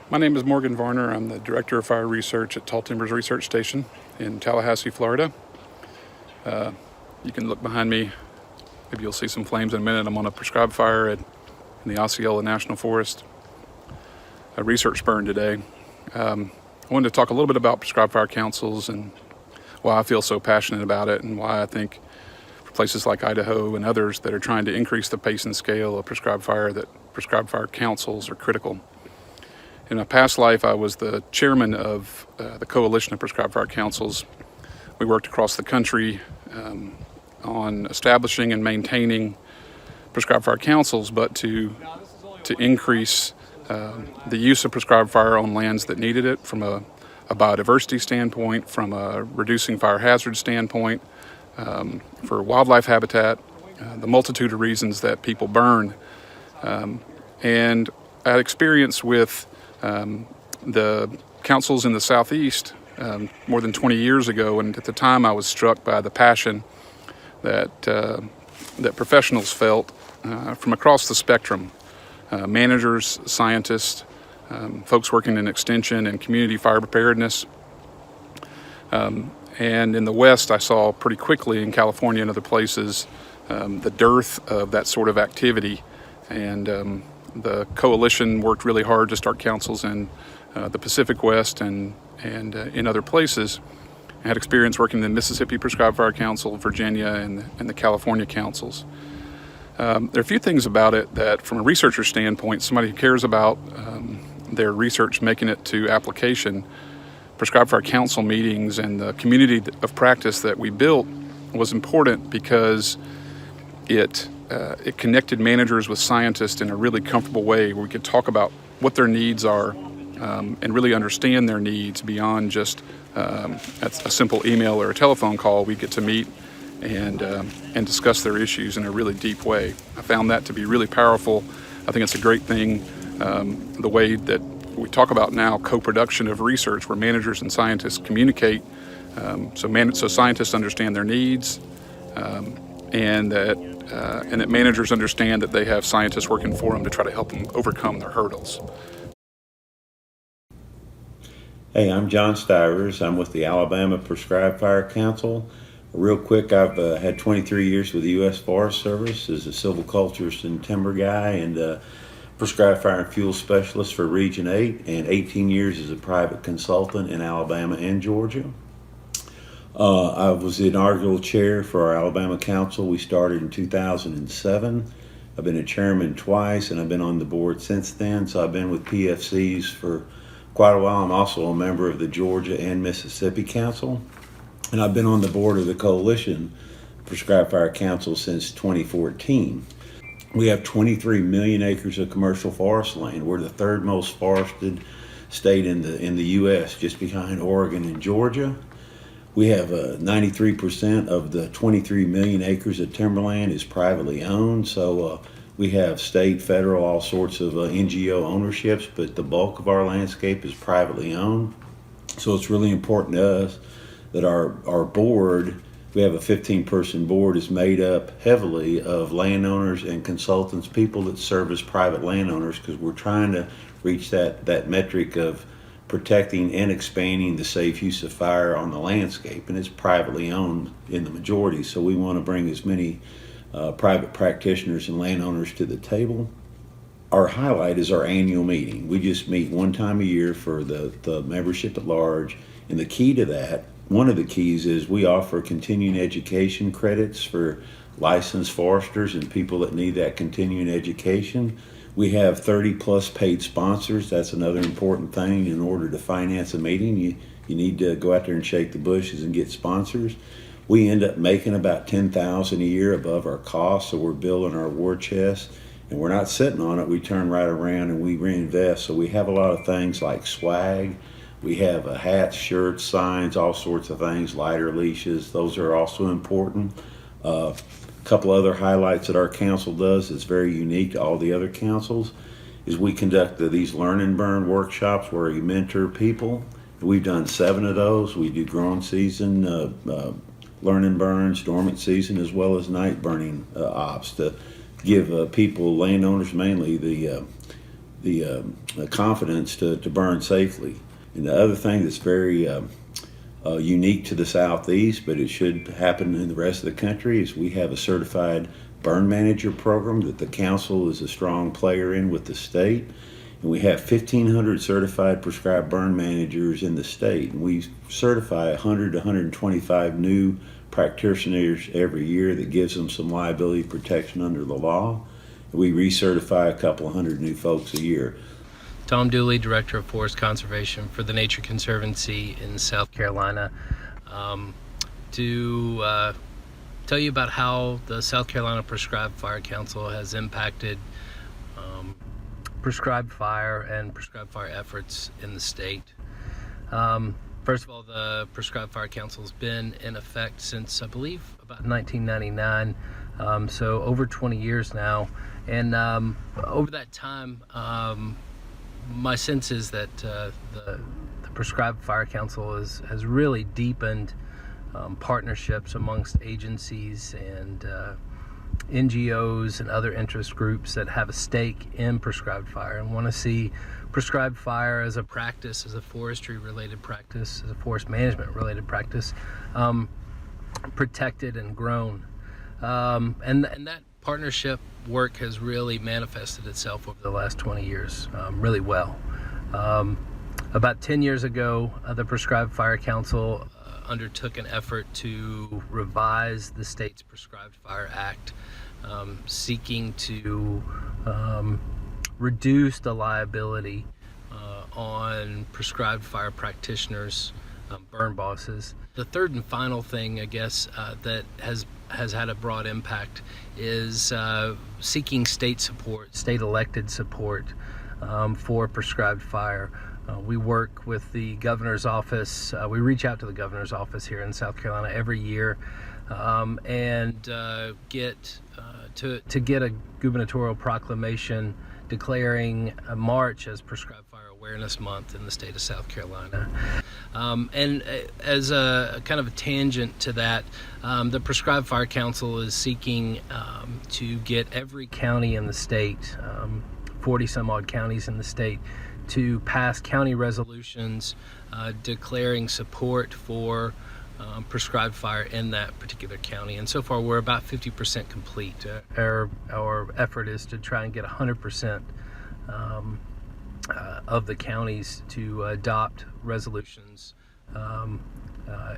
My name is Morgan Varner. I'm the Director of Fire Research at Tall Timbers Research Station in Tallahassee, Florida. You can look behind me. Maybe you'll see some flames in a minute. I'm on a prescribed fire in the Osceola National Forest. A research burn today. I wanted to talk a little bit about prescribed fire councils and why I feel so passionate about it, and why I think for places like Idaho and others that are trying to increase the pace and scale of prescribed fire, that prescribed fire councils are critical. In a past life, I was the chairman of the Coalition of Prescribed Fire Councils. We worked across the country on establishing and maintaining prescribed fire councils, but to increase the use of prescribed fire on lands that needed it, from a biodiversity standpoint, from a reducing fire hazard standpoint, for wildlife habitat, the multitude of reasons that people burn. And I had experience with the councils in the Southeast more than 20 years ago, and at the time I was struck by the passion that professionals felt from across the spectrum, managers, scientists, folks working in extension and community fire preparedness. And in the West, I saw pretty quickly, in California and other places, the dearth of that sort of activity. And the coalition worked really hard to start councils in the Pacific West and in other places. I had experience working in the Mississippi Prescribed Fire Council, Virginia, and the California councils. There are a few things about it that, from a researcher standpoint, somebody who cares about their research making it to application, prescribed fire council meetings and the community of practice that we built was important, because it connected managers with scientists in a really comfortable way, where we could talk about what their needs are and really understand their needs beyond just a simple email or a telephone call. We get to meet and discuss their issues in a really deep way. I found that to be really powerful. I think it's a great thing, the way that we talk about now co-production of research, where managers and scientists communicate, so scientists understand their needs, and that managers understand that they have scientists working for them to try to help them overcome their hurdles. Hey, I'm John Stivers. I'm with the Alabama Prescribed Fire Council. Real quick, I've had 23 years with the U.S. Forest Service as a silviculturist and timber guy, and prescribed fire and fuel specialist for Region 8, and 18 years as a private consultant in Alabama and Georgia. I was the inaugural chair for our Alabama Council. We started in 2007. I've been a chairman twice, and I've been on the board since then. So I've been with PFCs for quite a while. I'm also a member of the Georgia and Mississippi Council, and I've been on the board of the Coalition Prescribed Fire Council since 2014. We have 23 million acres of commercial forest land. We're the third most forested state in the U.S., just behind Oregon and Georgia. We have 93% of the 23 million acres of timberland is privately owned. So we have state, federal, all sorts of NGO ownerships, but the bulk of our landscape is privately owned. So it's really important to us that our board, we have a 15-person board, is made up heavily of landowners and consultants, people that serve as private landowners, because we're trying to reach that metric of protecting and expanding the safe use of fire on the landscape, and it's privately owned in the majority. So we want to bring as many private practitioners and landowners to the table. Our highlight is our annual meeting. We just meet one time a year for the membership at large, and the key to that, one of the keys, is we offer continuing education credits for licensed foresters and people that need that continuing education. We have 30 plus paid sponsors. That's another important thing. In order to finance a meeting, you need to go out there and shake the bushes and get sponsors. We end up making about $10,000 a year above our costs, so we're building our war chest, and we're not sitting on it. We turn right around and we reinvest. So we have a lot of things like swag. We have hats, shirts, signs, all sorts of things, lighter leashes. Those are also important. A couple other highlights that our council does that's very unique to all the other councils is we conduct these learn and burn workshops where we mentor people. We've done 7 of those. We do growing season, learn and burns, dormant season, as well as night burning ops to give people, landowners mainly, the the confidence to burn safely. And the other thing that's very unique to the Southeast, but it should happen in the rest of the country, is we have a certified burn manager program that the council is a strong player in with the state. And we have 1,500 certified prescribed burn managers in the state. And we certify 100 to 125 new practitioners every year that gives them some liability protection under the law. We recertify a couple hundred new folks a year. Tom Dooley, Director of Forest Conservation for the Nature Conservancy in South Carolina, to tell you about how the South Carolina Prescribed Fire Council has impacted prescribed fire and prescribed fire efforts in the state. First of all, the Prescribed Fire Council has been in effect since, I believe, about 1999, so over 20 years now. And over that time, my sense is that the Prescribed Fire Council has really deepened partnerships amongst agencies and NGOs and other interest groups that have a stake in prescribed fire and want to see prescribed fire as a practice, as a forestry related practice, as a forest management related practice, protected and grown. And that partnership work has really manifested itself over the last 20 years really well. About 10 years ago, the Prescribed Fire Council undertook an effort to revise the state's Prescribed Fire Act, seeking to reduce the liability on prescribed fire practitioners, burn bosses. The third and final thing, I guess, that has had a broad impact is seeking state support, state elected support for prescribed fire. We work with the governor's office. We reach out to the governor's office here in South Carolina every year and get a gubernatorial proclamation declaring March as Prescribed Fire Awareness Month in the state of South Carolina. And as a kind of a tangent to that, the Prescribed Fire Council is seeking to get every county in the state, 40 some odd counties in the state, to pass county resolutions declaring support for prescribed fire in that particular county. And so far we're about 50% complete. Our effort is to try and get 100% of the counties to adopt resolutions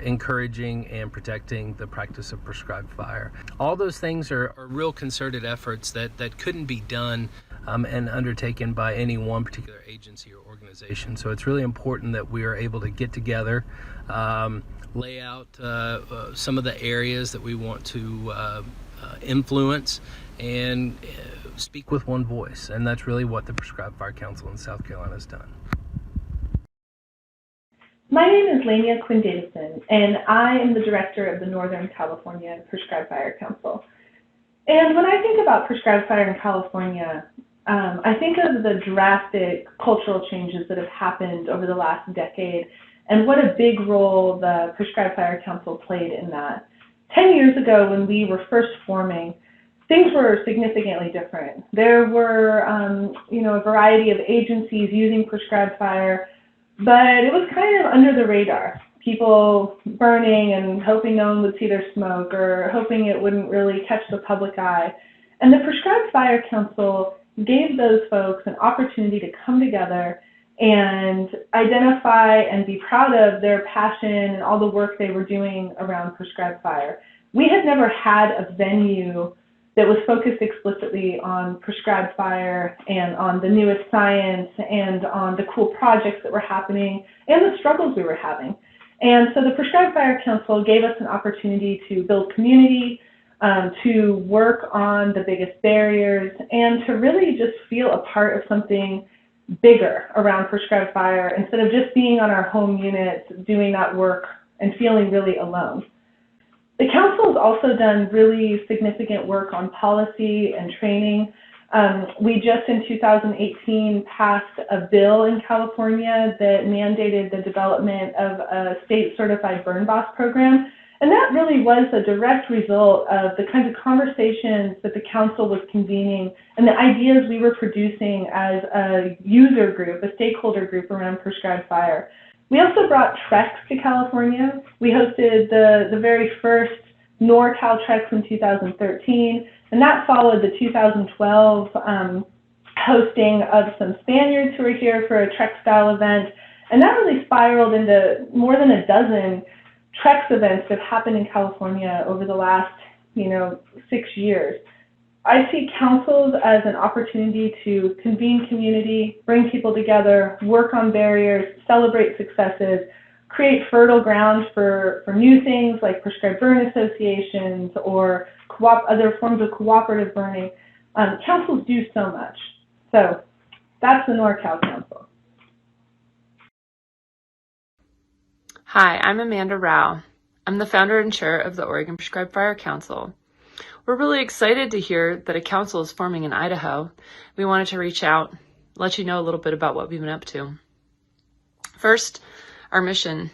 encouraging and protecting the practice of prescribed fire. All those things are real concerted efforts that couldn't be done and undertaken by any one particular agency or organization. So it's really important that we are able to get together, lay out some of the areas that we want to influence, and speak with one voice. And that's really what the Prescribed Fire Council in South Carolina has done. My name is Lenya Quinn-Davidson, and I am the director of the Northern California Prescribed Fire Council. And when I think about prescribed fire in California, I think of the drastic cultural changes that have happened over the last decade and what a big role the Prescribed Fire Council played in that. 10 years ago, when we were first forming, things were significantly different. There were, a variety of agencies using prescribed fire, but it was kind of under the radar. People burning and hoping no one would see their smoke or hoping it wouldn't really catch the public eye. And the Prescribed Fire Council gave those folks an opportunity to come together and identify and be proud of their passion and all the work they were doing around prescribed fire. We had never had a venue that was focused explicitly on prescribed fire and on the newest science and on the cool projects that were happening and the struggles we were having. And so the Prescribed Fire Council gave us an opportunity to build community, to work on the biggest barriers, and to really just feel a part of something bigger around prescribed fire instead of just being on our home units doing that work and feeling really alone. The council has also done really significant work on policy and training. We just in 2018 passed a bill in California that mandated the development of a state certified burn boss program. And that really was a direct result of the kinds of conversations that the council was convening and the ideas we were producing as a user group, a stakeholder group around prescribed fire. We also brought treks to California. We hosted the very first N.Cal treks in 2013, and that followed the 2012 hosting of some Spaniards who were here for a trek-style event. And that really spiraled into more than a dozen Trex events that have happened in California over the last, 6 years. I see councils as an opportunity to convene community, bring people together, work on barriers, celebrate successes, create fertile ground for new things like prescribed burn associations or other forms of cooperative burning. Councils do so much. So that's the N.Cal Council. Hi, I'm Amanda Rao. I'm the founder and chair of the Oregon Prescribed Fire Council. We're really excited to hear that a council is forming in Idaho. We wanted to reach out, let you know a little bit about what we've been up to. First, our mission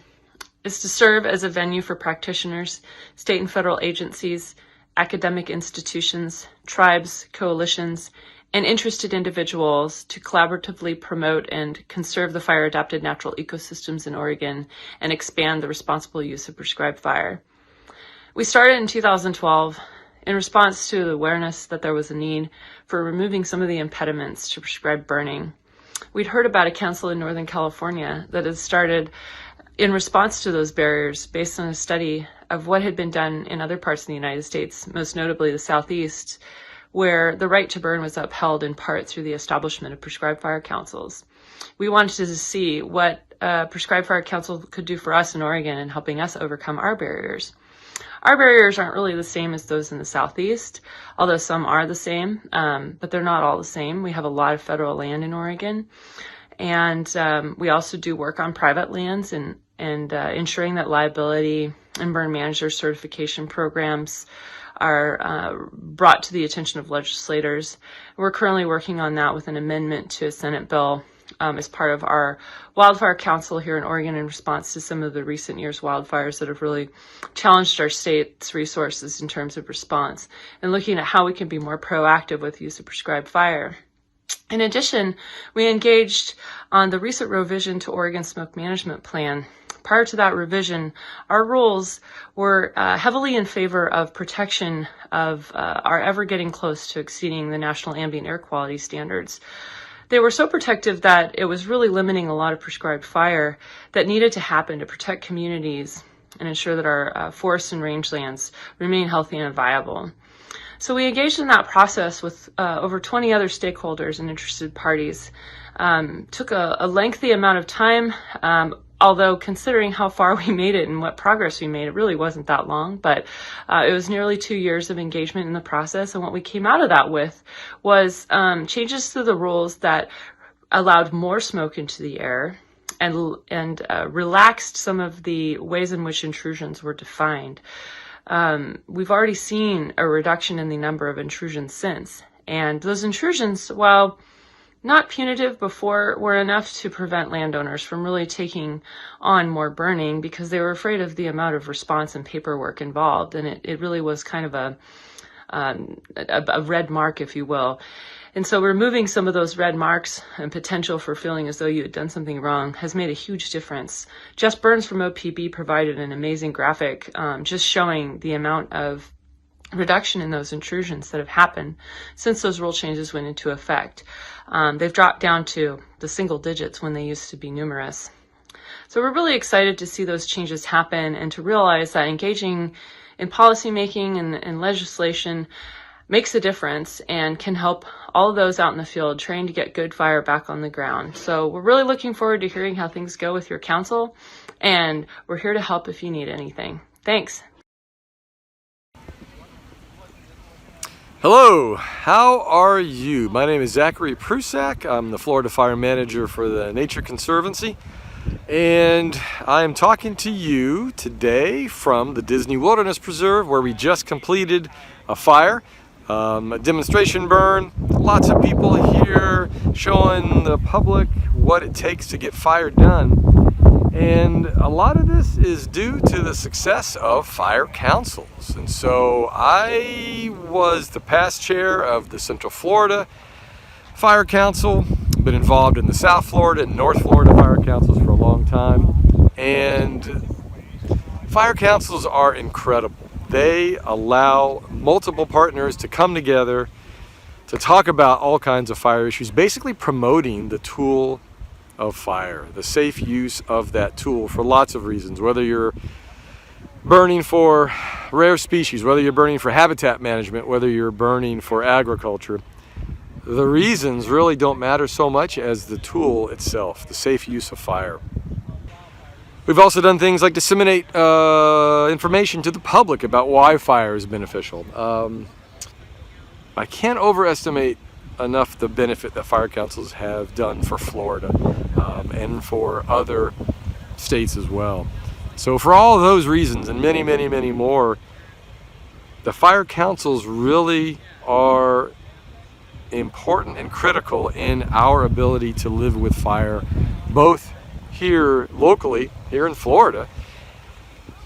is to serve as a venue for practitioners, state and federal agencies, academic institutions, tribes, coalitions, and interested individuals to collaboratively promote and conserve the fire-adapted natural ecosystems in Oregon and expand the responsible use of prescribed fire. We started in 2012 in response to the awareness that there was a need for removing some of the impediments to prescribed burning. We'd heard about a council in Northern California that had started in response to those barriers based on a study of what had been done in other parts of the United States, most notably the Southeast, where the right to burn was upheld in part through the establishment of prescribed fire councils. We wanted to see what a prescribed fire council could do for us in Oregon in helping us overcome our barriers. Our barriers aren't really the same as those in the Southeast, although some are the same, but they're not all the same. We have a lot of federal land in Oregon, and we also do work on private lands and ensuring that liability and burn manager certification programs are brought to the attention of legislators. We're currently working on that with an amendment to a Senate bill as part of our Wildfire Council here in Oregon in response to some of the recent years wildfires that have really challenged our state's resources in terms of response, and looking at how we can be more proactive with use of prescribed fire. In addition, we engaged on the recent revision to Oregon Smoke Management Plan. Prior to that revision, our rules were heavily in favor of protection of our ever getting close to exceeding the national ambient air quality standards. They were so protective that it was really limiting a lot of prescribed fire that needed to happen to protect communities and ensure that our forests and rangelands remain healthy and viable. So we engaged in that process with over 20 other stakeholders and interested parties. Took a lengthy amount of time, although considering how far we made it and what progress we made, it really wasn't that long, but it was nearly 2 years of engagement in the process. And what we came out of that with was changes to the rules that allowed more smoke into the air and relaxed some of the ways in which intrusions were defined. We've already seen a reduction in the number of intrusions since. And those intrusions, while not punitive before, were enough to prevent landowners from really taking on more burning because they were afraid of the amount of response and paperwork involved. And it really was kind of a red mark, if you will. And so removing some of those red marks and potential for feeling as though you had done something wrong has made a huge difference. Just Burns from OPB provided an amazing graphic just showing the amount of reduction in those intrusions that have happened since those rule changes went into effect. They've dropped down to the single digits when they used to be numerous. So we're really excited to see those changes happen and to realize that engaging in policymaking and legislation makes a difference and can help all of those out in the field trying to get good fire back on the ground. So we're really looking forward to hearing how things go with your council, and we're here to help if you need anything. Thanks. Hello, how are you? My name is Zachary Prusak. I'm the Florida Fire Manager for the Nature Conservancy, and I'm talking to you today from the Disney Wilderness Preserve, where we just completed a fire, a demonstration burn. Lots of people here showing the public what it takes to get fire done. And a lot of this is due to the success of fire councils. And so I was the past chair of the Central Florida Fire Council, been involved in the South Florida and North Florida Fire Councils for a long time. And fire councils are incredible. They allow multiple partners to come together to talk about all kinds of fire issues, basically promoting the tool of fire, the safe use of that tool for lots of reasons, whether you're burning for rare species, whether you're burning for habitat management, whether you're burning for agriculture. The reasons really don't matter so much as the tool itself, the safe use of fire. We've also done things like disseminate information to the public about why fire is beneficial. I can't overestimate enough the benefit that fire councils have done for Florida and for other states as well. So for all of those reasons and many, many, many more, the fire councils really are important and critical in our ability to live with fire, both here locally, here in Florida,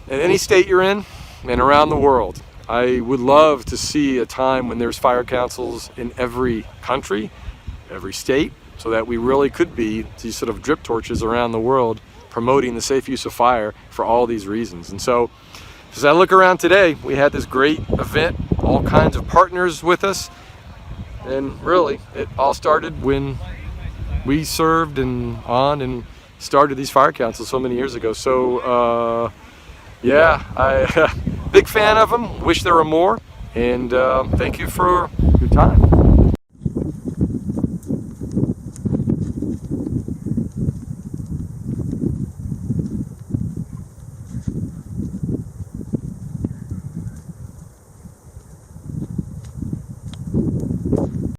in any state you're in, and around the world. I would love to see a time when there's fire councils in every country, every state, so that we really could be these sort of drip torches around the world promoting the safe use of fire for all these reasons. And so as I look around today, we had this great event, all kinds of partners with us, and really it all started when we served and started these fire councils so many years ago. So yeah, I big fan of them, wish there were more, and thank you for your time.